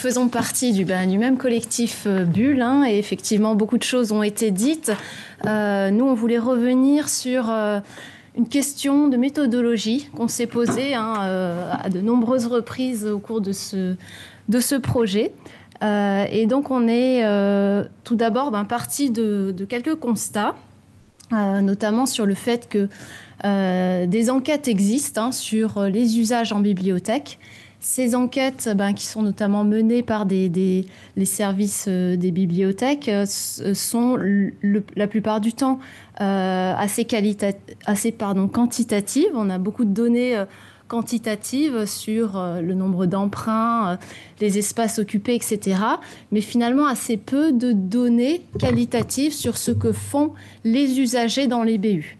faisons partie du même collectif Bulle, hein, et effectivement, beaucoup de choses ont été dites. Nous, on voulait revenir sur une question de méthodologie qu'on s'est posée à de nombreuses reprises au cours de ce projet. Et donc, on est tout d'abord parti de quelques constats, notamment sur le fait que des enquêtes existent sur les usages en bibliothèque. Ces enquêtes, qui sont notamment menées par les services des bibliothèques, sont la plupart du temps assez quantitatives. On a beaucoup de données quantitatives sur le nombre d'emprunts, les espaces occupés, etc. Mais finalement, assez peu de données qualitatives sur ce que font les usagers dans les BU.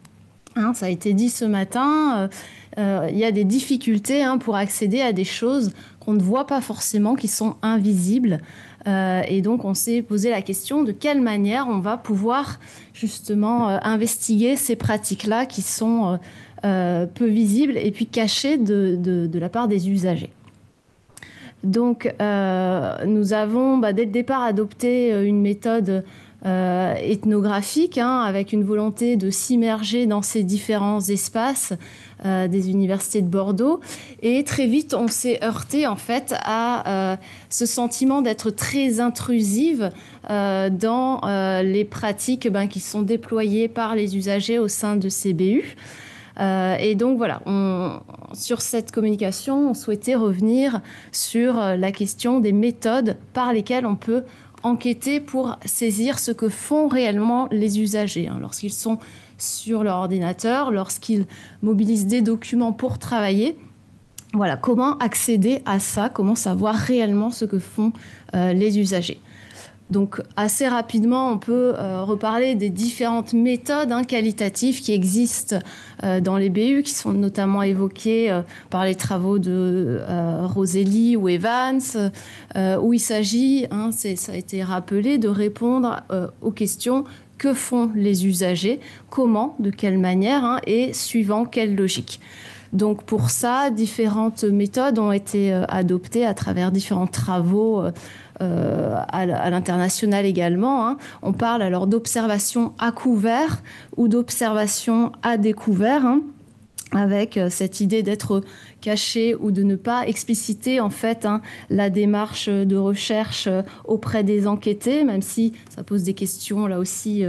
Ça a été dit ce matin, il y a des difficultés pour accéder à des choses qu'on ne voit pas forcément, qui sont invisibles. Et donc, on s'est posé la question de quelle manière on va pouvoir justement investiguer ces pratiques-là qui sont peu visibles et puis cachées de la part des usagers. Donc, nous avons dès le départ adopté une méthode ethnographique, avec une volonté de s'immerger dans ces différents espaces des universités de Bordeaux. Et très vite, on s'est heurté en fait à ce sentiment d'être très intrusive dans les pratiques qui sont déployées par les usagers au sein de ces BU. Et donc voilà, sur cette communication, on souhaitait revenir sur la question des méthodes par lesquelles on peut enquêter pour saisir ce que font réellement les usagers lorsqu'ils sont sur leur ordinateur, lorsqu'ils mobilisent des documents pour travailler. Voilà, comment accéder à ça, comment savoir réellement ce que font les usagers. Donc assez rapidement, on peut reparler des différentes méthodes qualitatives qui existent dans les BU, qui sont notamment évoquées par les travaux de Roselli ou Evans, où il s'agit, ça a été rappelé, de répondre aux questions: que font les usagers, comment, de quelle manière, et suivant quelle logique. Donc pour ça, différentes méthodes ont été adoptées à travers différents travaux à l'international également. On parle alors d'observation à couvert ou d'observation à découvert, avec cette idée d'être caché ou de ne pas expliciter en fait la démarche de recherche auprès des enquêtés, même si ça pose des questions là aussi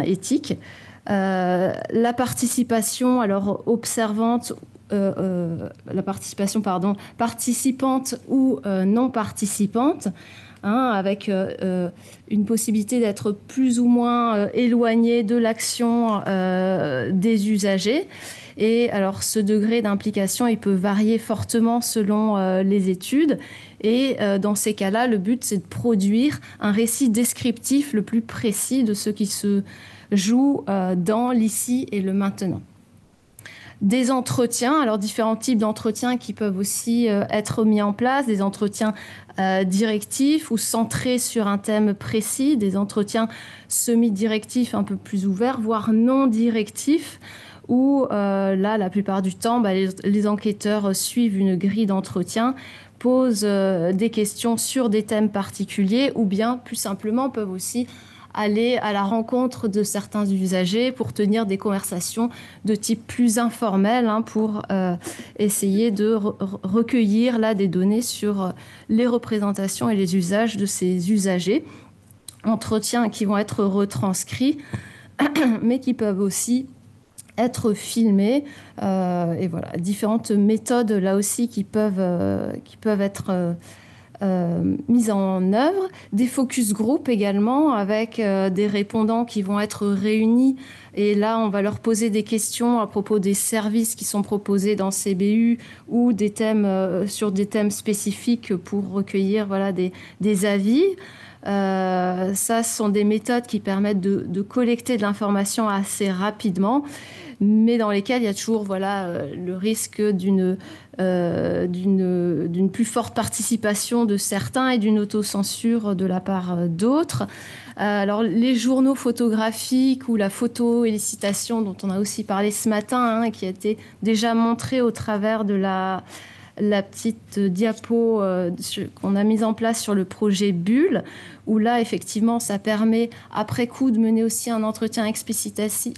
éthiques. La participation alors observante, participante ou non participante, avec une possibilité d'être plus ou moins éloigné de l'action des usagers. Et alors, ce degré d'implication, il peut varier fortement selon les études. Et dans ces cas-là, le but, c'est de produire un récit descriptif le plus précis de ce qui se joue dans l'ici et le maintenant. Des entretiens, alors différents types d'entretiens qui peuvent aussi être mis en place, des entretiens directifs ou centrés sur un thème précis, des entretiens semi-directifs un peu plus ouverts, voire non directifs, où là, la plupart du temps, les enquêteurs suivent une grille d'entretien, posent des questions sur des thèmes particuliers, ou bien plus simplement peuvent aussi aller à la rencontre de certains usagers pour tenir des conversations de type plus informel, pour essayer de recueillir là des données sur les représentations et les usages de ces usagers. Entretiens qui vont être retranscrits, mais qui peuvent aussi être filmés. Et voilà, différentes méthodes là aussi qui peuvent être mise en œuvre, des focus group également, avec des répondants qui vont être réunis, et là on va leur poser des questions à propos des services qui sont proposés dans ces BU ou des thèmes sur des thèmes spécifiques pour recueillir des avis. Ça, ce sont des méthodes qui permettent de collecter de l'information assez rapidement, mais dans lesquelles il y a toujours le risque d'une plus forte participation de certains et d'une autocensure de la part d'autres. Alors, les journaux photographiques ou la photo-élucidation dont on a aussi parlé ce matin, qui a été déjà montré au travers de la la petite diapo qu'on a mise en place sur le projet Bulle, où là, effectivement, ça permet, après coup, de mener aussi un entretien explicitatif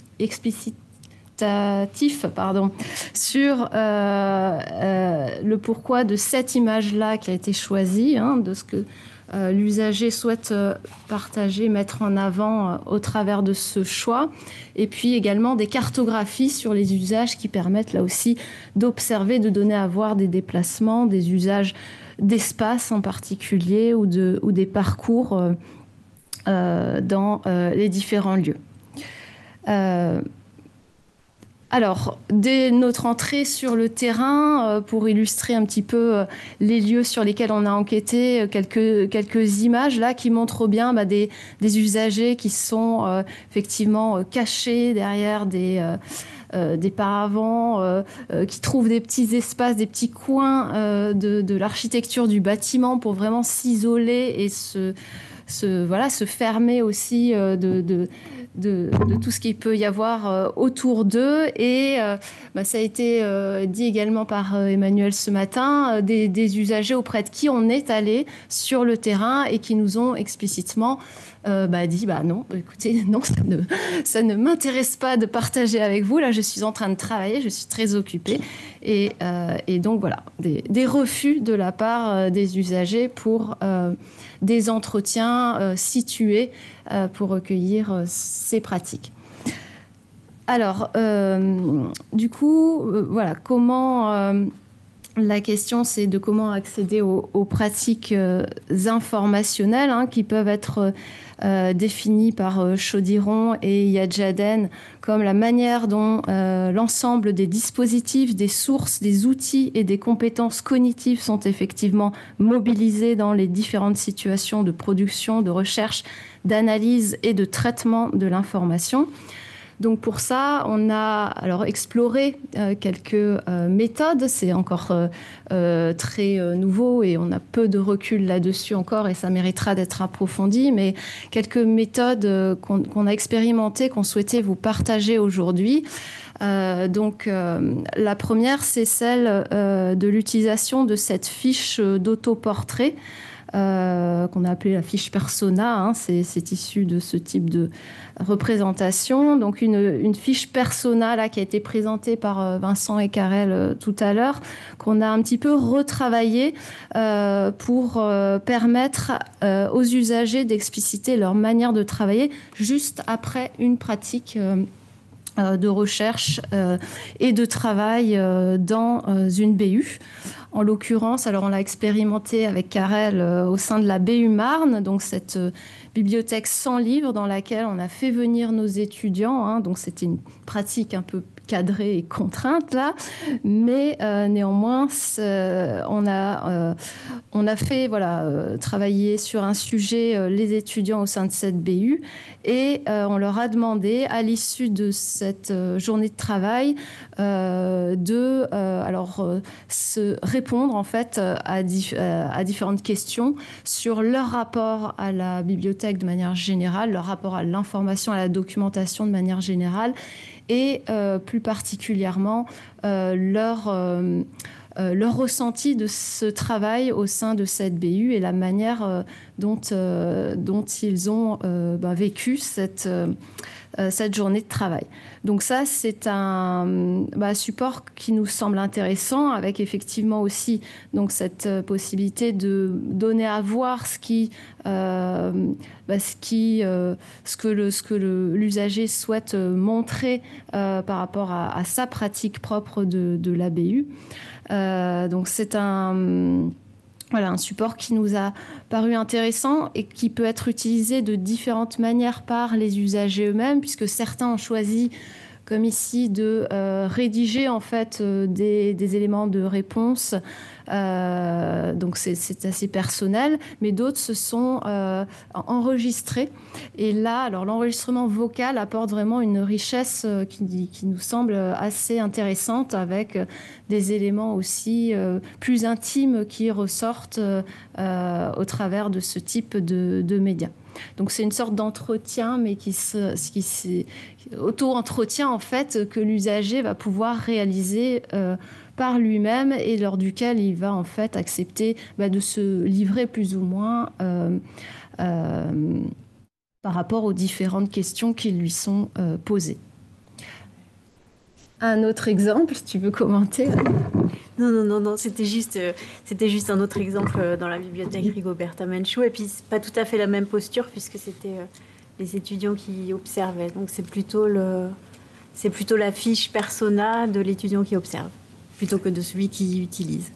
sur le pourquoi de cette image-là qui a été choisie, de ce que l'usager souhaite partager, mettre en avant au travers de ce choix. Et puis également des cartographies sur les usages qui permettent là aussi d'observer, de donner à voir des déplacements, des usages d'espace en particulier ou des parcours dans les différents lieux. Alors, dès notre entrée sur le terrain, pour illustrer un petit peu les lieux sur lesquels on a enquêté, quelques images là qui montrent bien des usagers qui sont effectivement cachés derrière des paravents, qui trouvent des petits espaces, des petits coins de l'architecture du bâtiment pour vraiment s'isoler et se fermer aussi de tout ce qu'il peut y avoir autour d'eux. Et ça a été dit également par Emmanuel ce matin, des usagers auprès de qui on est allé sur le terrain et qui nous ont explicitement dit non, écoutez, non, ça ne m'intéresse pas de partager avec vous. Là, je suis en train de travailler, je suis très occupée. Et donc voilà, des refus de la part des usagers pour des entretiens situés pour recueillir ces pratiques. Alors, du coup, voilà, comment... la question, c'est de comment accéder aux pratiques informationnelles qui peuvent être définies par Chaudiron et Yadjaden comme la manière dont l'ensemble des dispositifs, des sources, des outils et des compétences cognitives sont effectivement mobilisés dans les différentes situations de production, de recherche, d'analyse et de traitement de l'information. Donc pour ça, on a alors exploré quelques méthodes. C'est encore très nouveau et on a peu de recul là-dessus encore et ça méritera d'être approfondi. Mais quelques méthodes qu'on a expérimentées, qu'on souhaitait vous partager aujourd'hui. La première, c'est celle de l'utilisation de cette fiche d'autoportrait qu'on a appelée la fiche persona. C'est issu de ce type de représentation. Donc une fiche persona là, qui a été présentée par Vincent et Karel tout à l'heure, qu'on a un petit peu retravaillée pour permettre aux usagers d'expliciter leur manière de travailler juste après une pratique de recherche et de travail dans une BU. En l'occurrence, alors on l'a expérimenté avec Karel au sein de la BU Marne, donc cette bibliothèque sans livres dans laquelle on a fait venir nos étudiants. Donc c'était une pratique un peu cadrée et contrainte là, mais néanmoins on a fait travailler sur un sujet les étudiants au sein de cette BU et on leur a demandé à l'issue de cette journée de travail de se répondre en fait à différentes questions sur leur rapport à la bibliothèque de manière générale, leur rapport à l'information, à la documentation de manière générale et plus particulièrement leur ressenti de ce travail au sein de cette BU et la manière dont ils ont vécu cette journée de travail. Donc ça, c'est un support qui nous semble intéressant, avec effectivement aussi donc cette possibilité de donner à voir ce que l'usager souhaite montrer par rapport à sa pratique propre de la BU. Donc c'est un support qui nous a paru intéressant et qui peut être utilisé de différentes manières par les usagers eux-mêmes, puisque certains ont choisi, comme ici, de rédiger en fait des éléments de réponse. Donc c'est assez personnel, mais d'autres se sont enregistrés. Et là, alors l'enregistrement vocal apporte vraiment une richesse qui nous semble assez intéressante, avec des éléments aussi plus intimes qui ressortent au travers de ce type de médias. Donc c'est une sorte d'entretien, mais qui auto-entretien en fait, que l'usager va pouvoir réaliser par lui-même et lors duquel il va en fait accepter de se livrer plus ou moins par rapport aux différentes questions qui lui sont posées. Un autre exemple, si tu veux commenter. Non, c'était juste un autre exemple dans la bibliothèque Rigoberta Menchú, et puis c'est pas tout à fait la même posture puisque c'était les étudiants qui observaient, donc c'est plutôt la fiche persona de l'étudiant qui observe, plutôt que de celui qui utilise.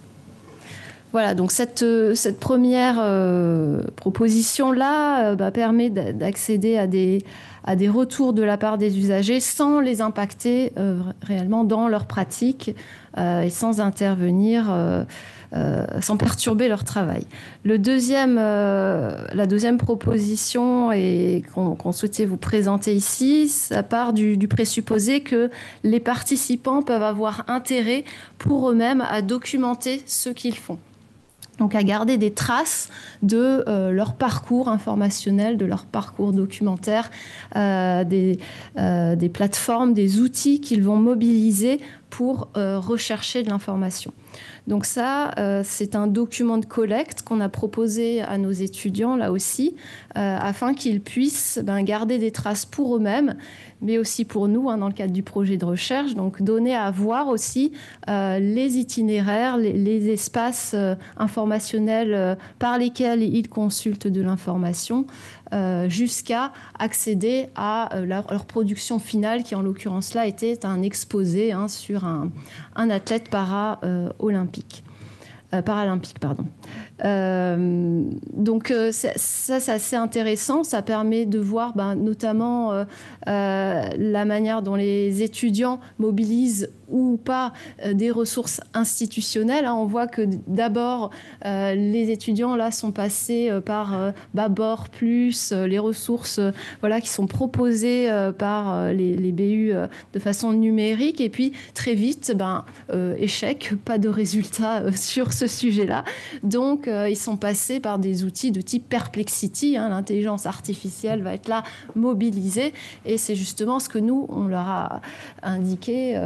Voilà, donc cette première proposition-là permet d'accéder à des retours de la part des usagers sans les impacter réellement dans leur pratique et sans intervenir, sans perturber leur travail. La deuxième proposition qu'on souhaitait vous présenter ici, ça part du présupposé que les participants peuvent avoir intérêt pour eux-mêmes à documenter ce qu'ils font. Donc à garder des traces de leur parcours informationnel, de leur parcours documentaire, des plateformes, des outils qu'ils vont mobiliser pour rechercher de l'information. Donc ça, c'est un document de collecte qu'on a proposé à nos étudiants, là aussi, afin qu'ils puissent garder des traces pour eux-mêmes, mais aussi pour nous, dans le cadre du projet de recherche. Donc donner à voir aussi les itinéraires, les espaces informationnels par lesquels ils consultent de l'information, jusqu'à accéder à leur production finale, qui en l'occurrence là était un exposé sur un athlète paralympique. Donc ça, c'est assez intéressant. Ça permet de voir notamment la manière dont les étudiants mobilisent ou pas des ressources institutionnelles. On voit que d'abord, les étudiants là sont passés par Babor+, les ressources qui sont proposées par les BU de façon numérique. Et puis, très vite, échec, pas de résultat sur ce sujet-là. Donc, ils sont passés par des outils de type Perplexity. L'intelligence artificielle va être là mobilisée. Et c'est justement ce que nous, on leur a indiqué.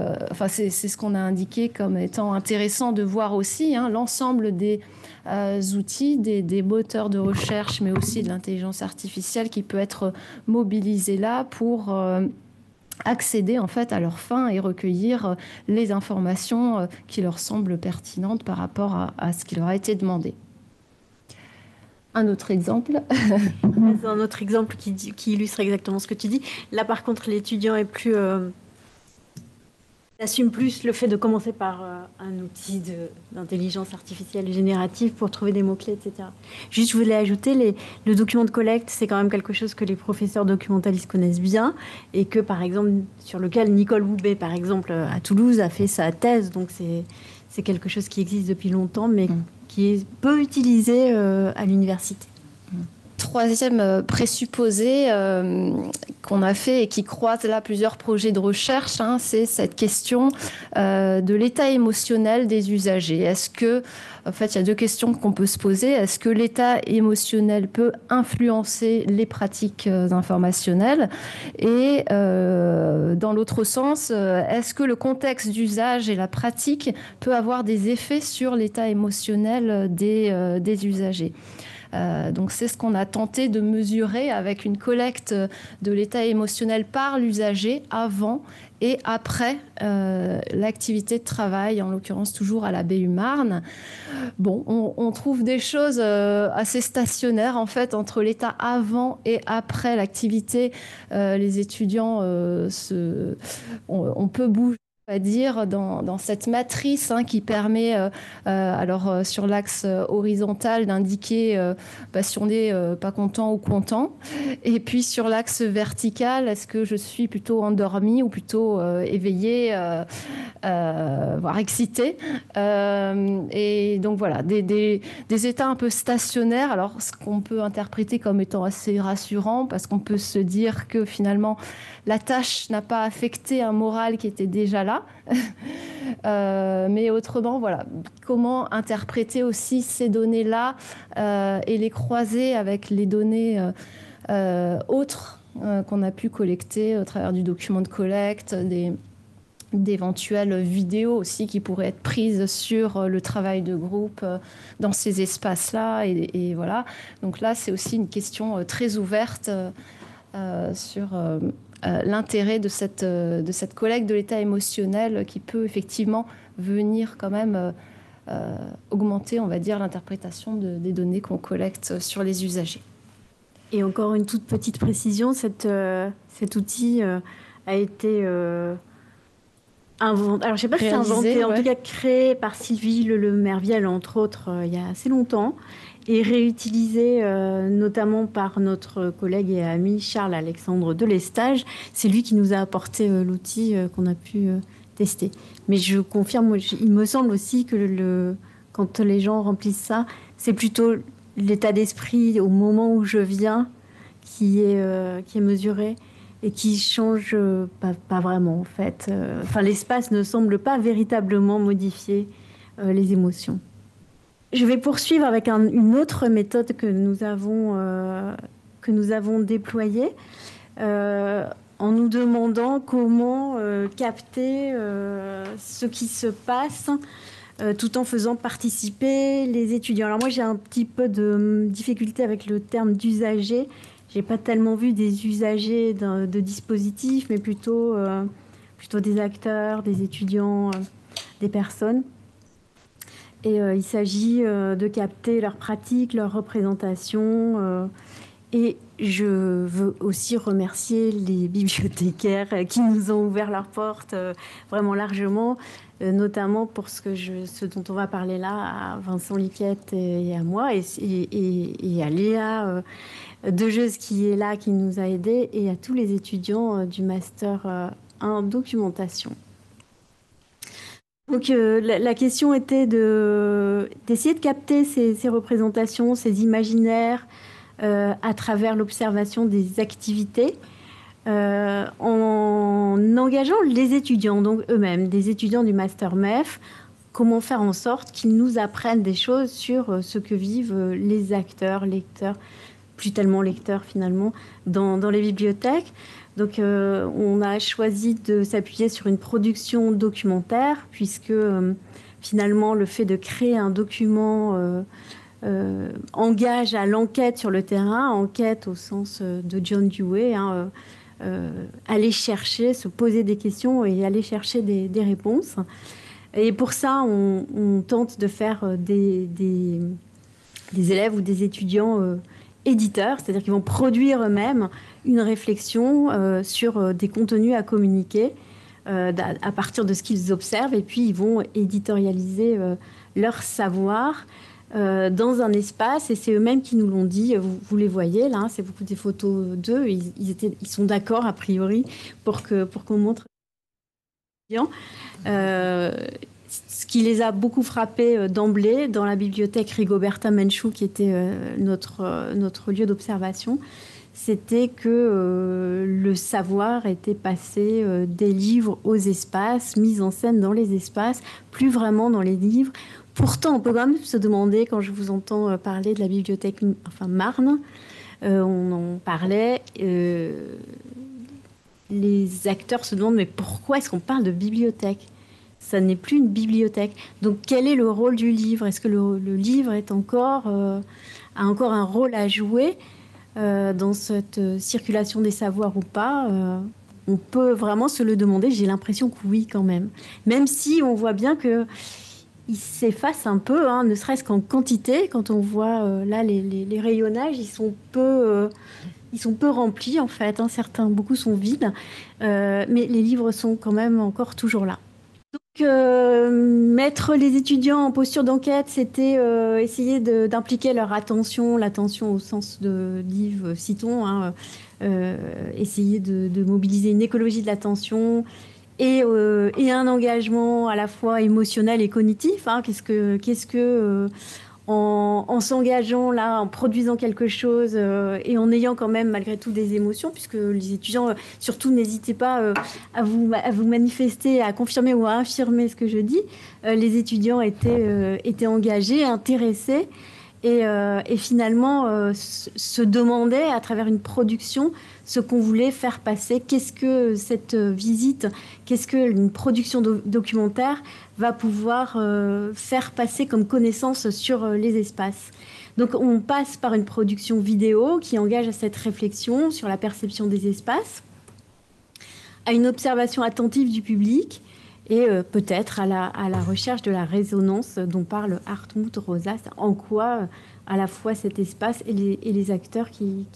C'est ce qu'on a indiqué comme étant intéressant de voir aussi l'ensemble des outils, des moteurs de recherche, mais aussi de l'intelligence artificielle qui peut être mobilisée là pour accéder en fait à leurs fins et recueillir les informations qui leur semblent pertinentes par rapport à ce qui leur a été demandé. Un autre exemple. C'est un autre exemple qui illustre exactement ce que tu dis. Là, par contre, l'étudiant est plus... assume plus le fait de commencer par un outil d'intelligence artificielle générative pour trouver des mots-clés, etc. Juste, je voulais ajouter, le document de collecte, c'est quand même quelque chose que les professeurs documentalistes connaissent bien et que, par exemple, sur lequel Nicole Houbet, par exemple, à Toulouse, a fait sa thèse. Donc, c'est quelque chose qui existe depuis longtemps, mais qui est peu utilisé à l'université. Troisième présupposé qu'on a fait et qui croise là plusieurs projets de recherche, c'est cette question de l'état émotionnel des usagers. Est-ce que, en fait, il y a deux questions qu'on peut se poser. Est-ce que l'état émotionnel peut influencer les pratiques informationnelles? Et dans l'autre sens, est-ce que le contexte d'usage et la pratique peut avoir des effets sur l'état émotionnel des usagers? Donc c'est ce qu'on a tenté de mesurer avec une collecte de l'état émotionnel par l'usager avant et après l'activité de travail, en l'occurrence toujours à la BU Marne. Bon, on trouve des choses assez stationnaires en fait entre l'état avant et après l'activité. Les étudiants, on peut bouger, à dire, dans cette matrice qui permet, sur l'axe horizontal, d'indiquer si on n'est pas content ou content. Et puis sur l'axe vertical, est-ce que je suis plutôt endormi ou plutôt éveillé, voire excité. Et donc voilà, des états un peu stationnaires. Alors ce qu'on peut interpréter comme étant assez rassurant, parce qu'on peut se dire que finalement la tâche n'a pas affecté un moral qui était déjà là. Mais autrement, voilà, comment interpréter aussi ces données-là et les croiser avec les données autres qu'on a pu collecter au travers du document de collecte, d'éventuelles vidéos aussi qui pourraient être prises sur le travail de groupe dans ces espaces-là. Et voilà. Donc là, c'est aussi une question très ouverte sur l'intérêt de cette collecte de l'état émotionnel qui peut effectivement venir quand même augmenter, on va dire, l'interprétation des données qu'on collecte sur les usagers. Et encore une toute petite précision, cet outil a été inventé, alors je ne sais pas si c'est inventé, en tout cas créé par Sylvie Lemerviel, entre autres, il y a assez longtemps, et réutilisé notamment par notre collègue et ami Charles-Alexandre Delestage. C'est lui qui nous a apporté l'outil qu'on a pu tester. Mais je confirme, il me semble aussi que quand les gens remplissent ça, c'est plutôt l'état d'esprit au moment où je viens qui est mesuré et qui change pas vraiment en fait. Enfin, l'espace ne semble pas véritablement modifier les émotions. Je vais poursuivre avec une autre méthode que nous avons déployée en nous demandant comment capter ce qui se passe tout en faisant participer les étudiants. Alors moi, j'ai un petit peu de difficulté avec le terme d'usager. J'ai pas tellement vu des usagers de dispositifs, mais plutôt des acteurs, des étudiants, des personnes. Et il s'agit de capter leurs pratiques, leurs représentations. Et je veux aussi remercier les bibliothécaires qui nous ont ouvert leurs portes vraiment largement, notamment pour ce dont on va parler là, à Vincent Liquette et à moi, et à Léa Dejeuse qui est là, qui nous a aidés, et à tous les étudiants du Master 1 documentation. Donc la question était d'essayer de capter ces représentations, ces imaginaires à travers l'observation des activités en engageant les étudiants, donc eux-mêmes, des étudiants du Master MEF, comment faire en sorte qu'ils nous apprennent des choses sur ce que vivent les acteurs, lecteurs, plus tellement lecteurs finalement, dans les bibliothèques. Donc on a choisi de s'appuyer sur une production documentaire, puisque finalement le fait de créer un document engage à l'enquête sur le terrain, enquête au sens de John Dewey, aller chercher, se poser des questions et aller chercher des réponses. Et pour ça, on tente de faire des élèves ou des étudiants éditeurs, c'est-à-dire qu'ils vont produire eux-mêmes une réflexion sur des contenus à communiquer à partir de ce qu'ils observent, et puis ils vont éditorialiser leur savoir dans un espace, et c'est eux-mêmes qui nous l'ont dit. Vous les voyez là, c'est beaucoup des photos d'eux. Ils sont d'accord a priori pour qu'on montre. Ce qui les a beaucoup frappés d'emblée dans la bibliothèque Rigoberta Menchú, qui était notre lieu d'observation, c'était que le savoir était passé des livres aux espaces, mis en scène dans les espaces, plus vraiment dans les livres. Pourtant, on peut quand même se demander, quand je vous entends parler de la bibliothèque Marne, on en parlait, les acteurs se demandent, mais pourquoi est-ce qu'on parle de bibliothèque ? Ça n'est plus une bibliothèque. Donc, quel est le rôle du livre ? Est-ce que le livre a encore un rôle à jouer dans cette circulation des savoirs ou pas ? On peut vraiment se le demander. J'ai l'impression que oui, quand même. Même si on voit bien que il s'efface un peu, ne serait-ce qu'en quantité. Quand on voit là les rayonnages, ils sont peu remplis en fait. Beaucoup sont vides, mais les livres sont quand même encore toujours là. Donc, mettre les étudiants en posture d'enquête, c'était essayer d'impliquer leur attention, l'attention au sens de livre, citons, essayer de mobiliser une écologie de l'attention. Et un engagement à la fois émotionnel et cognitif. Qu'est-ce que en s'engageant là, en produisant quelque chose et en ayant quand même malgré tout des émotions, puisque les étudiants, surtout n'hésitez pas à vous manifester, à confirmer ou à infirmer ce que je dis. Les étudiants étaient engagés, intéressés. et finalement se demander à travers une production ce qu'on voulait faire passer, qu'est-ce que cette visite, qu'est-ce qu'une production documentaire va pouvoir faire passer comme connaissance sur les espaces. Donc on passe par une production vidéo qui engage à cette réflexion sur la perception des espaces, à une observation attentive du public et peut-être à la recherche de la résonance dont parle Hartmut Rosas, en quoi à la fois cet espace et les acteurs qui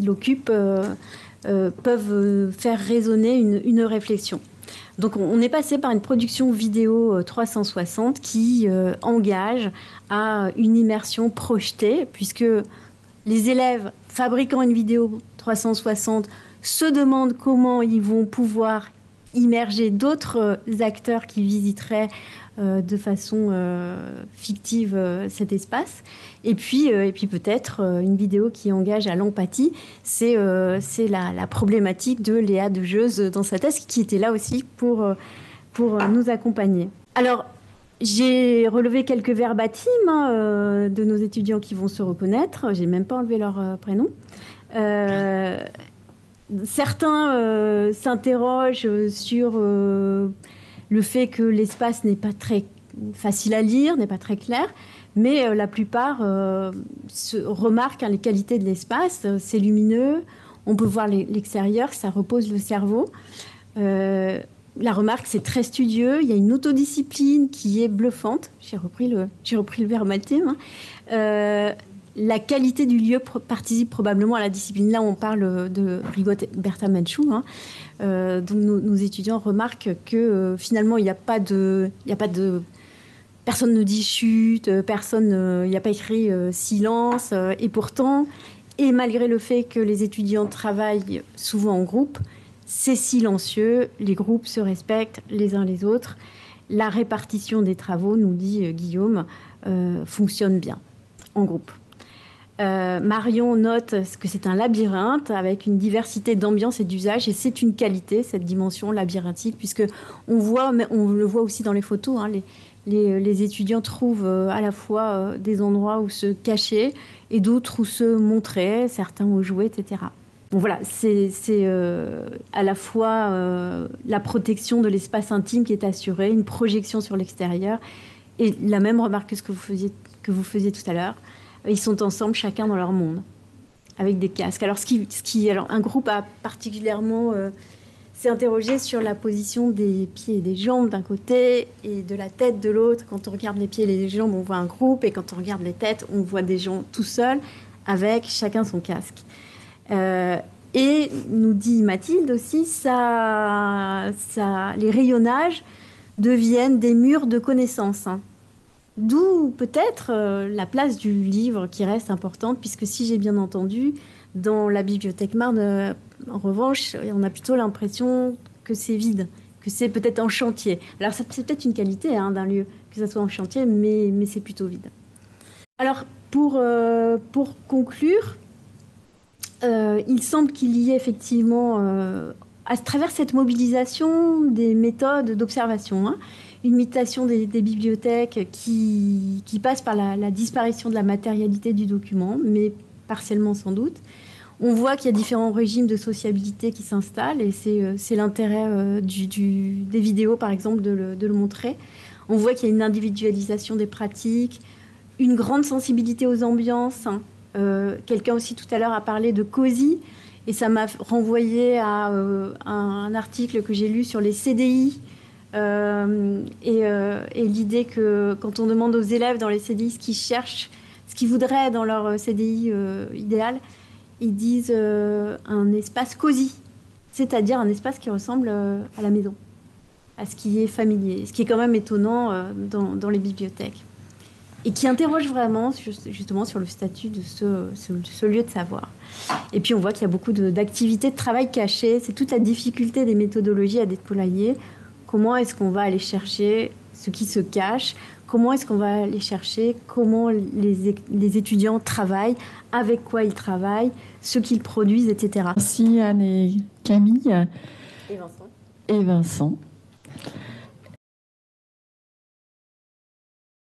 l'occupent peuvent faire résonner une réflexion. Donc on est passé par une production vidéo 360 qui engage à une immersion projetée, puisque les élèves fabriquant une vidéo 360 se demandent comment ils vont pouvoir immerger d'autres acteurs qui visiteraient de façon fictive cet espace. Et puis peut-être une vidéo qui engage à l'empathie, c'est la problématique de Léa Dejeuse dans sa thèse, qui était là aussi pour nous accompagner. Alors, j'ai relevé quelques verbatim de nos étudiants qui vont se reconnaître. J'ai même pas enlevé leur prénom. Certains s'interrogent sur le fait que l'espace n'est pas très facile à lire, n'est pas très clair, mais la plupart remarquent les qualités de l'espace. C'est lumineux, on peut voir l'extérieur, ça repose le cerveau. La remarque, c'est très studieux, il y a une autodiscipline qui est bluffante. J'ai repris le verbatim. La qualité du lieu participe probablement à la discipline. Là, on parle de Rigot et Bertha Menchou. Donc nos étudiants remarquent que finalement, il n'y a pas de... Personne ne dit chute, il n'y a pas écrit silence. Et pourtant, et malgré le fait que les étudiants travaillent souvent en groupe, c'est silencieux, les groupes se respectent les uns les autres. La répartition des travaux, nous dit Guillaume, fonctionne bien en groupe. Marion note que c'est un labyrinthe avec une diversité d'ambiance et d'usage, et c'est une qualité, cette dimension labyrinthique, puisque on le voit aussi dans les photos, les étudiants trouvent à la fois des endroits où se cacher et d'autres où se montrer, certains où jouer, etc. Bon, voilà, c'est à la fois la protection de l'espace intime qui est assurée, une projection sur l'extérieur, et la même remarque que ce que vous faisiez tout à l'heure. Ils sont ensemble, chacun dans leur monde, avec des casques. Alors, alors un groupe a particulièrement s'est interrogé sur la position des pieds et des jambes d'un côté et de la tête de l'autre. Quand on regarde les pieds et les jambes, on voit un groupe, et quand on regarde les têtes, on voit des gens tout seuls, avec chacun son casque. Et nous dit Mathilde aussi, les rayonnages deviennent des murs de connaissances. D'où peut-être la place du livre qui reste importante, puisque si j'ai bien entendu, dans la bibliothèque Marne, en revanche, on a plutôt l'impression que c'est vide, que c'est peut-être en chantier. Alors c'est peut-être une qualité d'un lieu, que ça soit en chantier, mais c'est plutôt vide. Alors pour conclure, il semble qu'il y ait effectivement, à travers cette mobilisation, des méthodes d'observation, une mutation des bibliothèques qui passe par la disparition de la matérialité du document, mais partiellement sans doute. On voit qu'il y a différents régimes de sociabilité qui s'installent, et c'est l'intérêt des vidéos, par exemple, de le montrer. On voit qu'il y a une individualisation des pratiques, une grande sensibilité aux ambiances. Quelqu'un aussi tout à l'heure a parlé de cosy, et ça m'a renvoyé à un article que j'ai lu sur les CDI, et l'idée que quand on demande aux élèves dans les CDI ce qu'ils cherchent, ce qu'ils voudraient dans leur CDI idéal, ils disent un espace cosy, c'est-à-dire un espace qui ressemble à la maison, à ce qui est familier, ce qui est quand même étonnant dans les bibliothèques, et qui interroge vraiment justement sur le statut de ce lieu de savoir. Et puis on voit qu'il y a beaucoup d'activités de travail cachées. C'est toute la difficulté des méthodologies à déployer. Comment est-ce qu'on va aller chercher ce qui se cache? Comment est-ce qu'on va aller chercher comment les étudiants travaillent, avec quoi ils travaillent, ce qu'ils produisent, etc. Merci Anne et Camille. Et Vincent. Et Vincent.